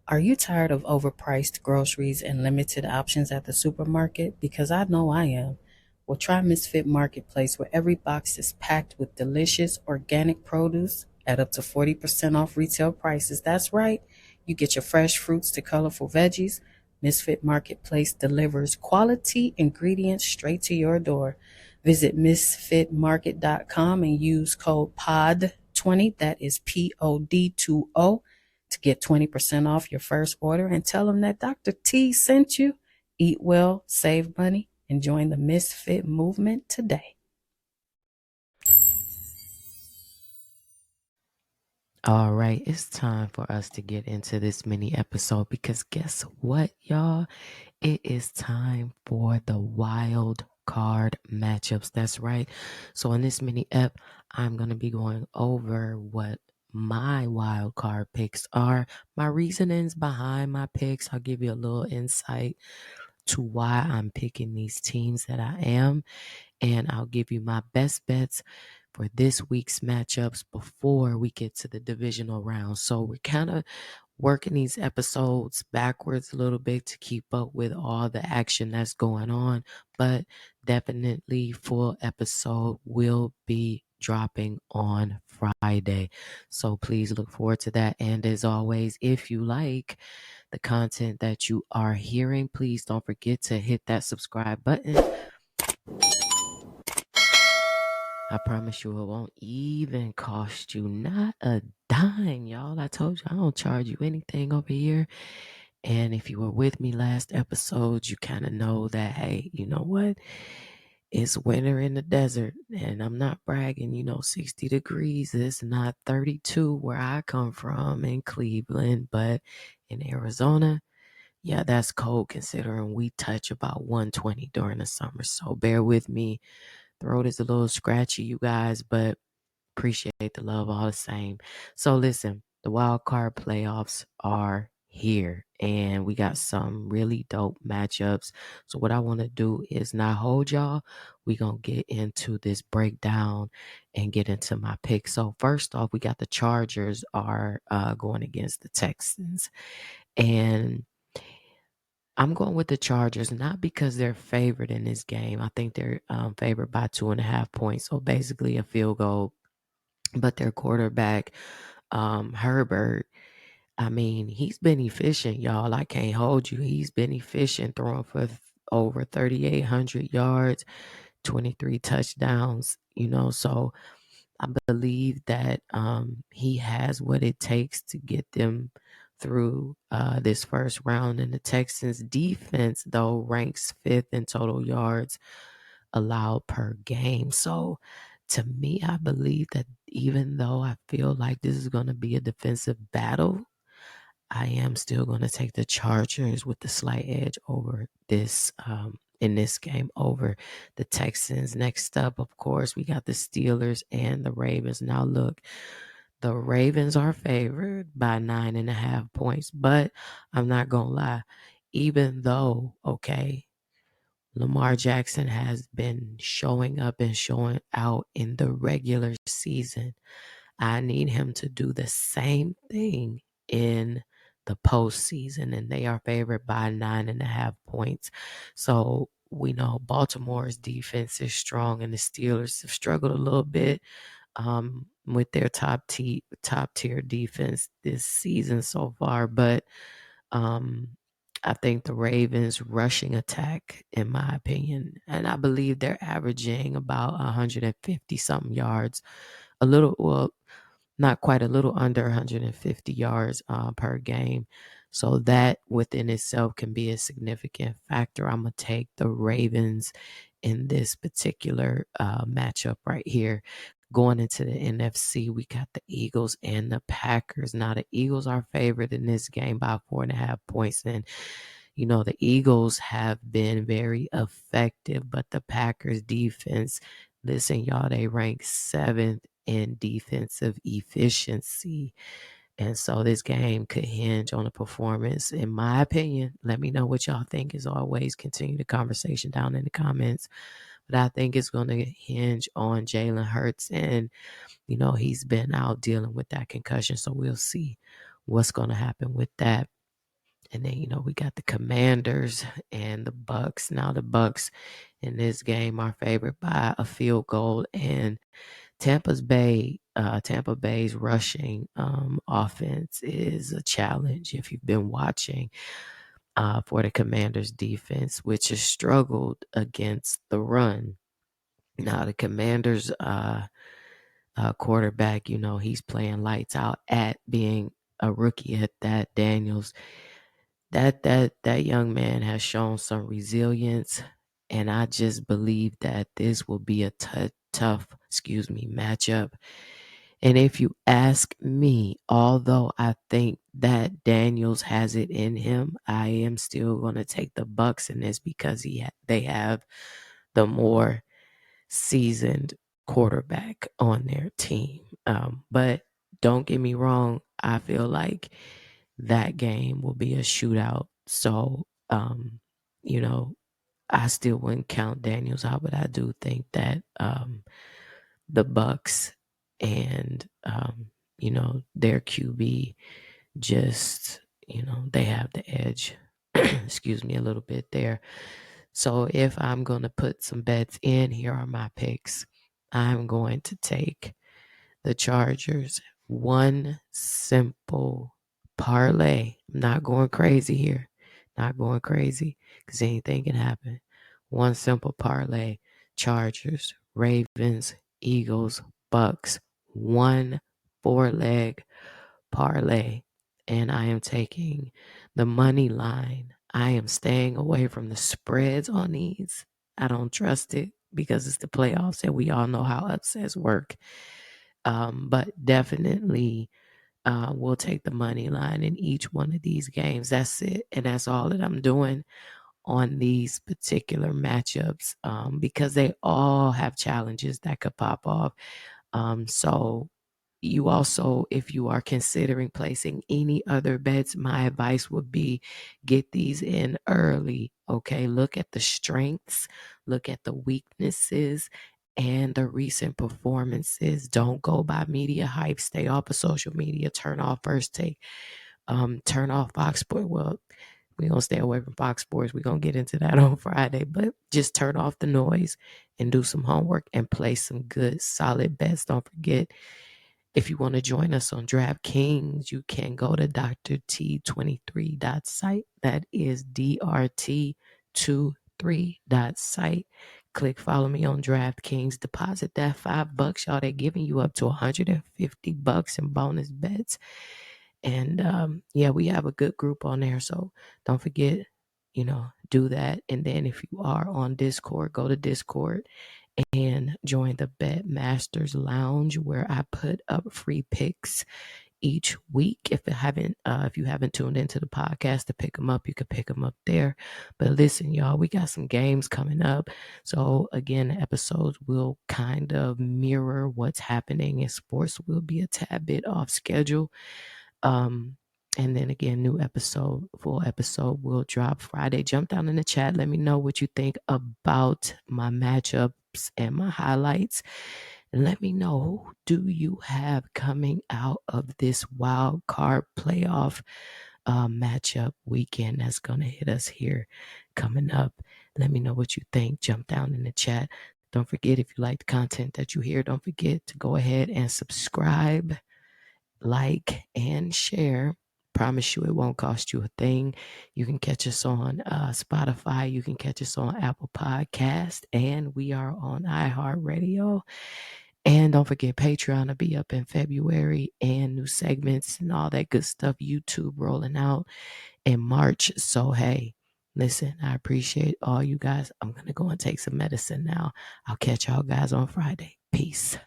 Are you tired of overpriced groceries and limited options at the supermarket? Because I know I am. Well, try Misfit Marketplace, where every box is packed with delicious organic produce at up to 40% off retail prices. That's right. You get your fresh fruits to colorful veggies. Misfit Marketplace delivers quality ingredients straight to your door. Visit misfitmarket.com and use code POD20, that is POD20, to get 20% off your first order, and tell them that Dr. T sent you. Eat well, save money, and join the Misfit movement today. All right, it's time for us to get into this mini episode because guess what, y'all? It is time for the wild card matchups. That's right. So in this mini ep, I'm going to be going over what my wild card picks are, my reasonings behind my picks. I'll give you a little insight to why I'm picking these teams that I am, and I'll give you my best bets for this week's matchups before we get to the divisional round. So we're kind of working these episodes backwards a little bit to keep up with all the action that's going on, but definitely full episode will be dropping on Friday. So please look forward to that. And as always, if you like the content that you are hearing, please don't forget to hit that subscribe button. I promise you it won't even cost you not a dime, y'all. I told you I don't charge you anything over here. And if you were with me last episode, you kind of know that, hey, you know what? It's winter in the desert. And I'm not bragging, 60 degrees. It's not 32 where I come from in Cleveland, but in Arizona, yeah, that's cold considering we touch about 120 during the summer. So bear with me. Throat is a little scratchy, you guys, but appreciate the love all the same. So listen, the wild card playoffs are here and we got some really dope matchups. So what I want to do is not hold y'all. We going to get into this breakdown and get into my pick. So first off, we got the Chargers are going against the Texans. And I'm going with the Chargers, not because they're favored in this game. I think they're favored by 2.5 points. So basically a field goal. But their quarterback, Herbert, I mean, he's been efficient, y'all. I can't hold you. He's been efficient, throwing for over 3,800 yards, 23 touchdowns, So I believe that he has what it takes to get them through this first round. And the Texans defense, though, ranks fifth in total yards allowed per game. So to me, I believe that even though I feel like this is going to be a defensive battle, I am still going to take the Chargers with the slight edge over this in this game over the Texans. Next up, of course, we got the Steelers and the Ravens. Now look, the Ravens are favored by 9.5 points, but I'm not going to lie. Even though, okay, Lamar Jackson has been showing up and showing out in the regular season, I need him to do the same thing in the postseason, and they are favored by 9.5 points. So we know Baltimore's defense is strong, and the Steelers have struggled a little bit with their top tier defense this season so far. But um, I think the Ravens rushing attack, in my opinion, and I believe they're averaging about 150 something yards, a little, well, not quite, a little under 150 yards per game. So that within itself can be a significant factor. I'm going to take the Ravens in this particular matchup right here. Going into the NFC, we got the Eagles and the Packers. Now, the Eagles are favored in this game by 4.5 points. And, the Eagles have been very effective, but the Packers defense, listen, y'all, they rank seventh in defensive efficiency. And so this game could hinge on a performance, in my opinion. Let me know what y'all think. As always, continue the conversation down in the comments. But I think it's going to hinge on Jalen Hurts. And, he's been out dealing with that concussion. So we'll see what's going to happen with that. And then, we got the Commanders and the Bucks. Now the Bucks in this game are favored by a field goal, and Tampa Bay's rushing offense is a challenge if you've been watching for the Commanders defense, which has struggled against the run. Now the Commanders quarterback, he's playing lights out at being a rookie at that. Daniels, that young man has shown some resilience, and I just believe that this will be a tough matchup. And if you ask me, although I think that Daniels has it in him, I am still going to take the Bucks in this because they have the more seasoned quarterback on their team. But don't get me wrong, I feel like that game will be a shootout. So, I still wouldn't count Daniels out, but I do think that the Bucks and their QB just they have the edge. Excuse me a little bit there. So if I'm going to put some bets in, here are my picks. I'm going to take the Chargers. One simple parlay. I'm not going crazy here. Not going crazy because anything can happen. One simple parlay. Chargers, Ravens, Eagles, Bucks. One 4-leg parlay. And I am taking the money line. I am staying away from the spreads on these. I don't trust it because it's the playoffs and we all know how upsets work. But definitely we'll take the money line in each one of these games. That's it. And that's all that I'm doing on these particular matchups because they all have challenges that could pop off. So you also, if you are considering placing any other bets, my advice would be get these in early. Okay. Look at the strengths, look at the weaknesses and the recent performances. Don't go by media hype. Stay off of social media. Turn off First Take. Turn off Fox Sports. Well, we're going to stay away from Fox Sports. We're going to get into that on Friday, but just turn off the noise and do some homework and play some good, solid bets. Don't forget, if you want to join us on DraftKings, you can go to DrT23.site. That is DRT23.site. Click follow me on DraftKings. Deposit that $5, y'all. They're giving you up to $150 in bonus bets. And we have a good group on there. So don't forget, do that. And then if you are on Discord, go to Discord and join the Bet Masters Lounge where I put up free picks each week. If you haven't tuned into the podcast to pick them up, you can pick them up there. But listen, y'all, we got some games coming up. So again, the episodes will kind of mirror what's happening in sports. Will be a tad bit off schedule. And then again, full episode will drop Friday. Jump down in the chat. Let me know what you think about my matchups and my highlights. And let me know, who do you have coming out of this wild card playoff matchup weekend that's going to hit us here coming up. Let me know what you think. Jump down in the chat. Don't forget, if you like the content that you hear, don't forget to go ahead and subscribe, like, and share. Promise you it won't cost you a thing. You can catch us on Spotify. You can catch us on Apple Podcast. And we are on iHeartRadio. And don't forget, Patreon will be up in February, and new segments and all that good stuff. YouTube rolling out in March. So, hey, listen, I appreciate all you guys. I'm going to go and take some medicine now. I'll catch y'all guys on Friday. Peace.